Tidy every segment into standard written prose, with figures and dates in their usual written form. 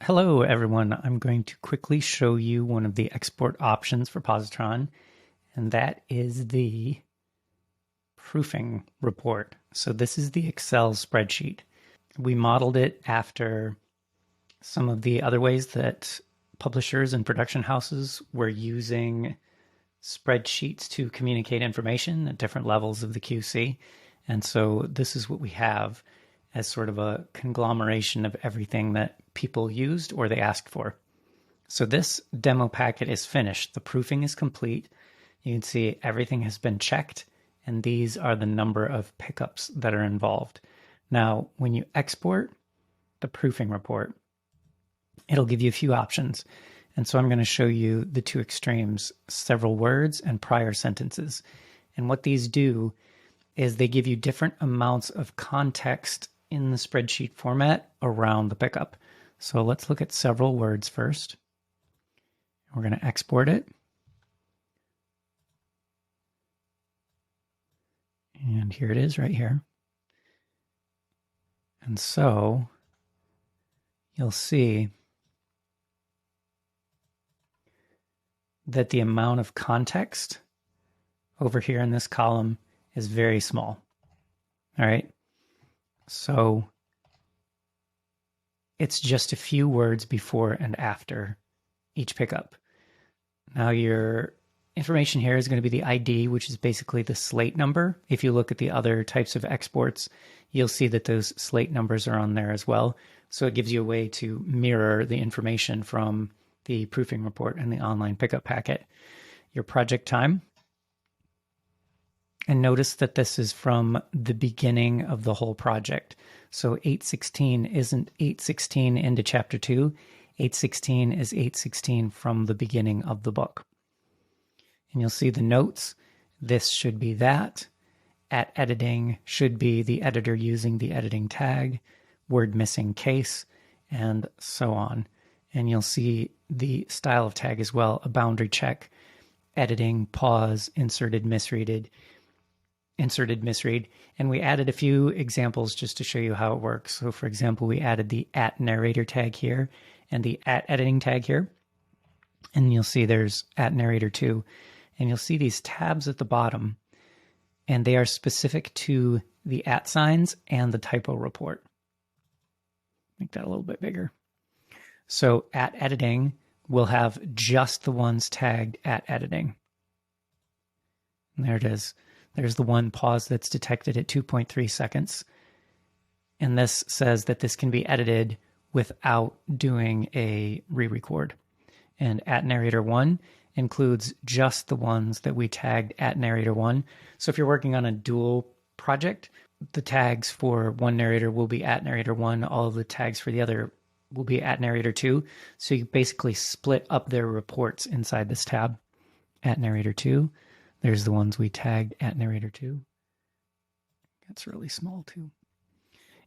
Hello everyone, I'm going to quickly show you one of the export options for Positron, and that is the proofing report. So this is the Excel spreadsheet. We modeled it after some of the other ways that publishers and production houses were using spreadsheets to communicate information at different levels of the QC. And so this is what we have as sort of a conglomeration of everything that people used or they asked for. So this demo packet is finished. The proofing is complete. You can see everything has been checked, and these are the number of pickups that are involved. Now, when you export the proofing report, it'll give you a few options. And so I'm going to show you the two extremes, several words and prior sentences. And what these do is they give you different amounts of context in the spreadsheet format around the pickup. So let's look at several words first. We're going to export it. And here it is right here. And so you'll see that the amount of context over here in this column is very small. All right. So it's just a few words before and after each pickup. Now your information here is going to be the ID, which is basically the slate number. If you look at the other types of exports, you'll see that those slate numbers are on there as well. So it gives you a way to mirror the information from the proofing report and the online pickup packet. Your project time. And notice that this is from the beginning of the whole project. So 816 isn't 816 into chapter 2. 816 is 816 from the beginning of the book. And you'll see the notes. This should be that. At editing should be the editor using the editing tag, word missing case, and so on. And you'll see the style of tag as well, a boundary check, editing, pause, inserted, misread, and we added a few examples just to show you how it works. So for example, we added the @narrator tag here and the @editing tag here. And you'll see there's @narrator too. And you'll see these tabs at the bottom, and they are specific to the @signs and the typo report. Make that a little bit bigger. So @editing will have just the ones tagged @editing. And there it is. There's the one pause that's detected at 2.3 seconds. And this says that this can be edited without doing a re-record. And @narrator1 includes just the ones that we tagged @narrator1. So if you're working on a dual project, the tags for one narrator will be @narrator1. All of the tags for the other will be @narrator2. So you basically split up their reports inside this tab. @narrator2. There's the ones we tagged @narrator2. That's really small too.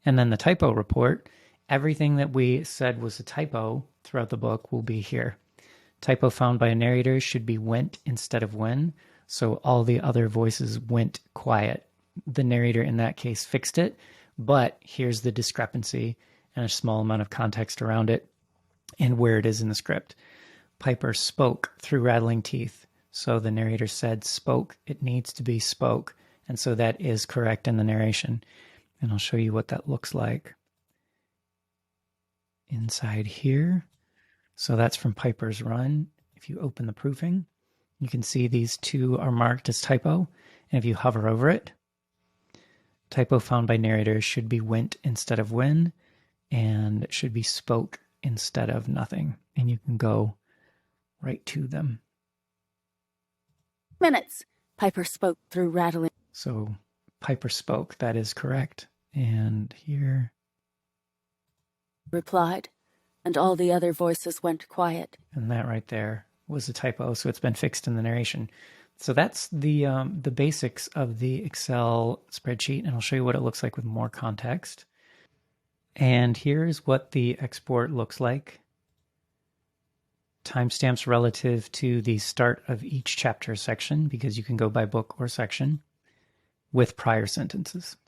And then the typo report, everything that we said was a typo throughout the book will be here. Typo found by a narrator should be went instead of when. So all the other voices went quiet. The narrator in that case fixed it, but here's the discrepancy and a small amount of context around it and where it is in the script. Piper spoke through rattling teeth. So the narrator said spoke, it needs to be spoke. And so that is correct in the narration. And I'll show you what that looks like inside here. So that's from Piper's run. If you open the proofing, you can see these two are marked as typo. And if you hover over it, typo found by narrator should be went instead of when, and should be spoke instead of nothing. And you can go right to them. Minutes. Piper spoke through rattling. So Piper spoke, that is correct. And here. Replied, and all the other voices went quiet. And that right there was a typo, so it's been fixed in the narration. So that's the basics of the Excel spreadsheet, and I'll show you what it looks like with more context. And here's what the export looks like. Timestamps relative to the start of each chapter section, because you can go by book or section, with prior sentences.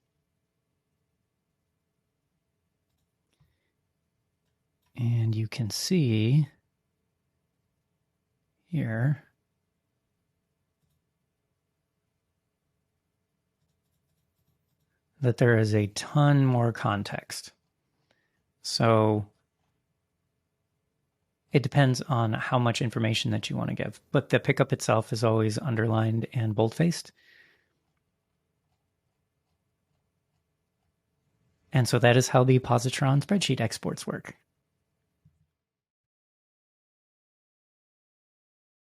And And you can see here that there is a ton more context. So it depends on how much information that you want to give. But the pickup itself is always underlined and bold-faced. And so that is how the positron spreadsheet exports work.